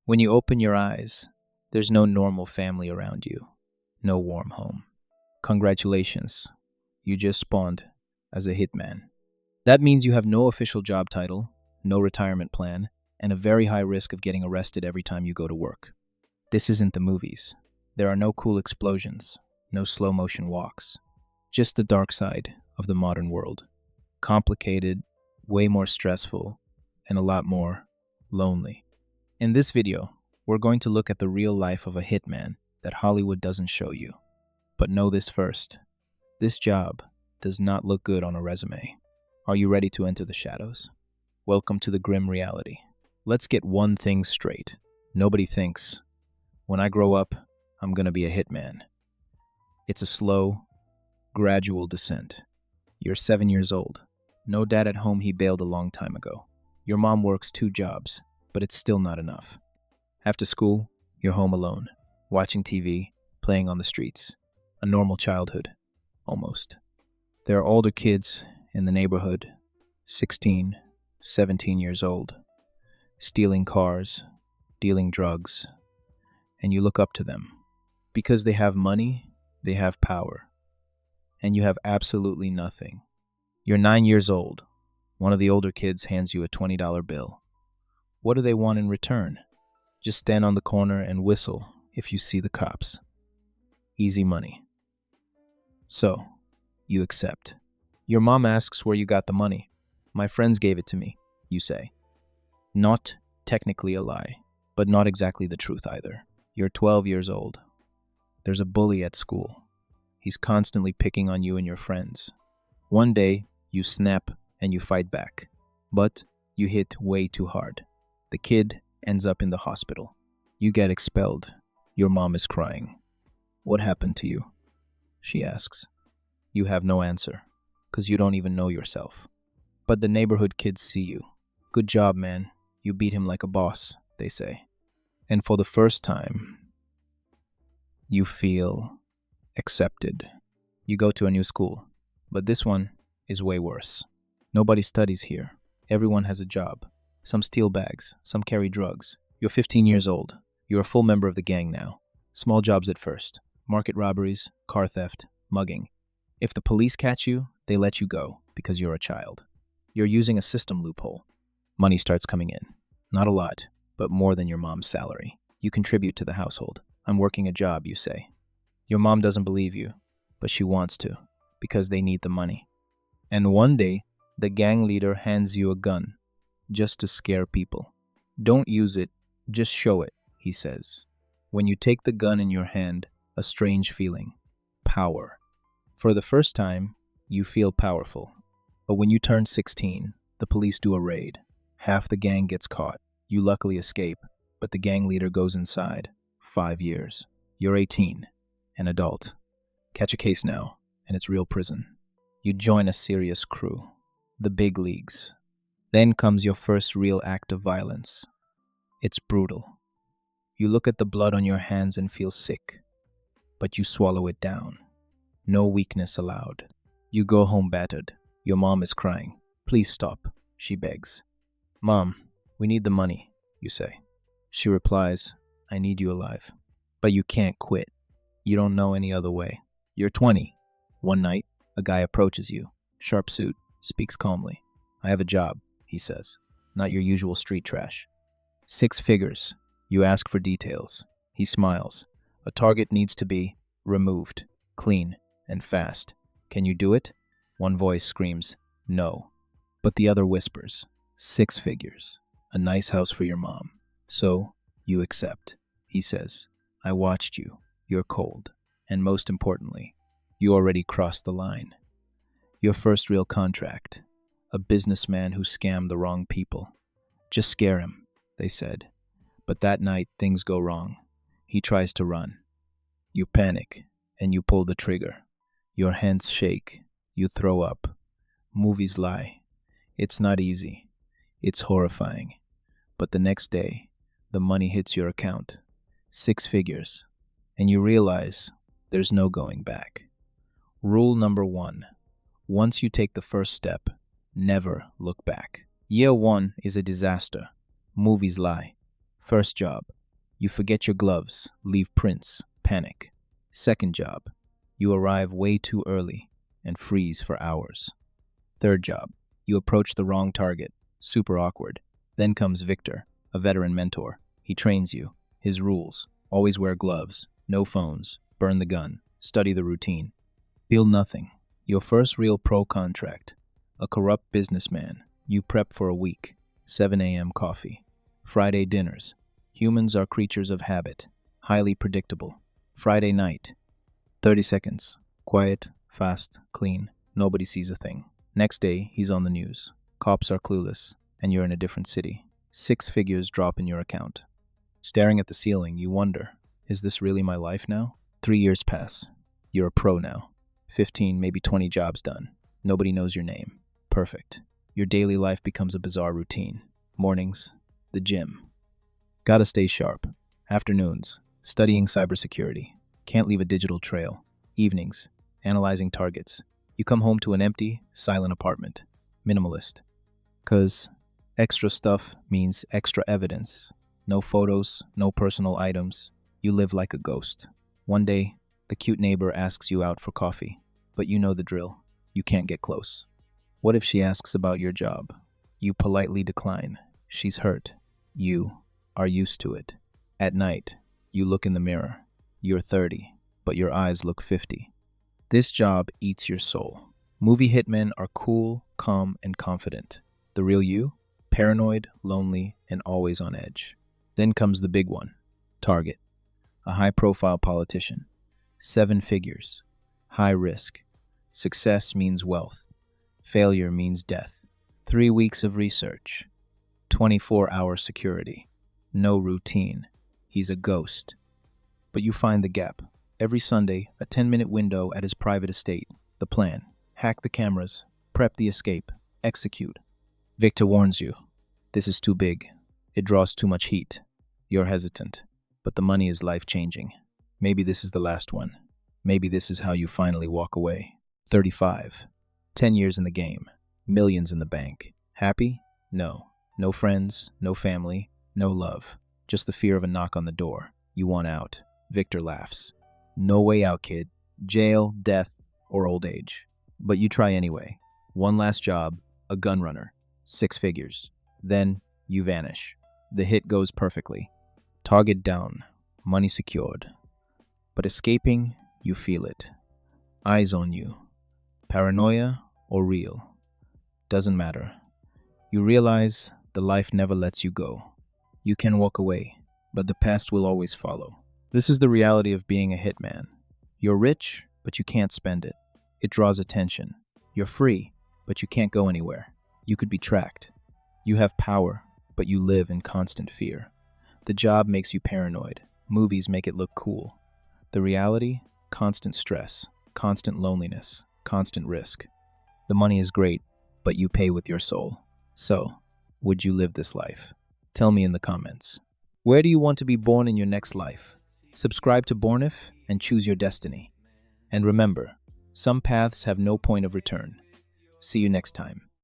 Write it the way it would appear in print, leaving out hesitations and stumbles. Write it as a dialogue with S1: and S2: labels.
S1: When you open your eyes, there's no normal family around you, no warm home. Congratulations, you just spawned as a hitman. That means you have no official job title, no retirement plan, and a very high risk of getting arrested every time you go to work. This isn't the movies. There are no cool explosions, no slow motion walks. Just the dark side of the modern world. Complicated, way more stressful, and a lot more lonely. In this video, we're going to look at the real life of a hitman that Hollywood doesn't show you. But know this first. This job does not look good on a resume. Are you ready to enter the shadows? Welcome to the grim reality. Let's get one thing straight. Nobody thinks, when I grow up, I'm gonna be a hitman. It's a slow, gradual descent. You're 7 years old. No dad at home, he bailed a long time ago. Your mom works 2 jobs, but it's still not enough. After school, you're home alone, watching TV, playing on the streets. A normal childhood, almost. There are older kids in the neighborhood, 16, 17 years old, stealing cars, dealing drugs, and you look up to them. Because they have money, they have power, and you have absolutely nothing. You're 9 years old. One of the older kids hands you a $20 bill. What do they want in return? Just stand on the corner and whistle if you see the cops. Easy money. So, you accept. Your mom asks where you got the money. My friends gave it to me, you say. Not technically a lie, but not exactly the truth either. You're 12 years old. There's a bully at school. He's constantly picking on you and your friends. One day, you snap and you fight back, but you hit way too hard. The kid ends up in the hospital. You get expelled. Your mom is crying. What happened to you? She asks. You have no answer, because you don't even know yourself. But the neighborhood kids see you. Good job, man. You beat him like a boss, they say. And for the first time, you feel accepted. You go to a new school, but this one is way worse. Nobody studies here. Everyone has a job. Some steal bags, some carry drugs. You're 15 years old. You're a full member of the gang now. Small jobs at first. Market robberies, car theft, mugging. If the police catch you, they let you go because you're a child. You're using a system loophole. Money starts coming in. Not a lot, but more than your mom's salary. You contribute to the household. I'm working a job, you say. Your mom doesn't believe you, but she wants to, because they need the money. And one day, the gang leader hands you a gun, just to scare people. Don't use it, just show it, he says. When you take the gun in your hand, a strange feeling. Power. For the first time, you feel powerful. But when you turn 16, the police do a raid. Half the gang gets caught. You luckily escape, but the gang leader goes inside. 5 years. You're 18, an adult. Catch a case now, and it's real prison. You join a serious crew. The big leagues. Then comes your first real act of violence. It's brutal. You look at the blood on your hands and feel sick, but you swallow it down. No weakness allowed. You go home battered. Your mom is crying. Please stop, she begs. Mom, we need the money, you say. She replies, I need you alive. But you can't quit. You don't know any other way. You're 20. One night, a guy approaches you. Sharp suit, speaks calmly. I have a job, he says. Not your usual street trash. 6 figures. You ask for details. He smiles. A target needs to be removed, clean, and fast. Can you do it? One voice screams, no. But the other whispers, 6 figures. A nice house for your mom. So, you accept. He says, I watched you. You're cold. And most importantly, you already crossed the line. Your first real contract. A businessman who scammed the wrong people. Just scare him, they said. But that night, things go wrong. He tries to run. You panic, and you pull the trigger. Your hands shake. You throw up. Movies lie. It's not easy. It's horrifying. But the next day, the money hits your account. 6 figures. And you realize there's no going back. Rule number 1. Once you take the first step, never look back. Year 1 is a disaster. Movies lie. First job, You forget your gloves, leave prints, panic. Second job. You arrive way too early and freeze for hours. Third job. You approach the wrong target, super awkward. Then comes Victor, a veteran mentor. He trains you. His rules: always wear gloves, no phones, burn the gun, study the routine. Feel nothing. Your first real pro contract. A corrupt businessman. You prep for a week. 7 a.m. coffee. Friday dinners. Humans are creatures of habit. Highly predictable. Friday night. 30 seconds. Quiet, fast, clean. Nobody sees a thing. Next day, he's on the news. Cops are clueless, and you're in a different city. 6 figures drop in your account. Staring at the ceiling, you wonder, is this really my life now? 3 years pass. You're a pro now. 15, maybe 20 jobs done. Nobody knows your name. Perfect. Your daily life becomes a bizarre routine. Mornings, the gym. Gotta stay sharp. Afternoons, studying cybersecurity. Can't leave a digital trail. Evenings, analyzing targets. You come home to an empty, silent apartment. Minimalist. 'Cause extra stuff means extra evidence. No photos, no personal items. You live like a ghost. One day, the cute neighbor asks you out for coffee, but you know the drill. You can't get close. What if she asks about your job? You politely decline. She's hurt. You are used to it. At night, you look in the mirror. You're 30, but your eyes look 50. This job eats your soul. Movie hitmen are cool, calm, and confident. The real you? Paranoid, lonely, and always on edge. Then comes the big one. Target. A high-profile politician. 7 figures. High risk. Success means wealth. Failure means death. 3 weeks of research. 24-hour security. No routine. He's a ghost. But you find the gap. Every Sunday, a 10-minute window at his private estate. The plan. Hack the cameras. Prep the escape. Execute. Victor warns you. This is too big. It draws too much heat. You're hesitant. But the money is life-changing. Maybe this is the last one. Maybe this is how you finally walk away. 35. 10 years in the game. Millions in the bank. Happy? No. No friends, no family, no love. Just the fear of a knock on the door. You want out. Victor laughs. No way out, kid. Jail, death, or old age. But you try anyway. One last job, a gun runner. 6 figures. Then you vanish. The hit goes perfectly. Target down. Money secured. But escaping, you feel it. Eyes on you. Paranoia or real? Doesn't matter. You realize the life never lets you go. You can walk away, but the past will always follow. This is the reality of being a hitman. You're rich, but you can't spend it. It draws attention. You're free, but you can't go anywhere. You could be tracked. You have power, but you live in constant fear. The job makes you paranoid. Movies make it look cool. The reality? Constant stress, constant loneliness, constant risk. The money is great, but you pay with your soul. So, would you live this life? Tell me in the comments. Where do you want to be born in your next life? Subscribe to BORNIF and choose your destiny. And remember, some paths have no point of return. See you next time.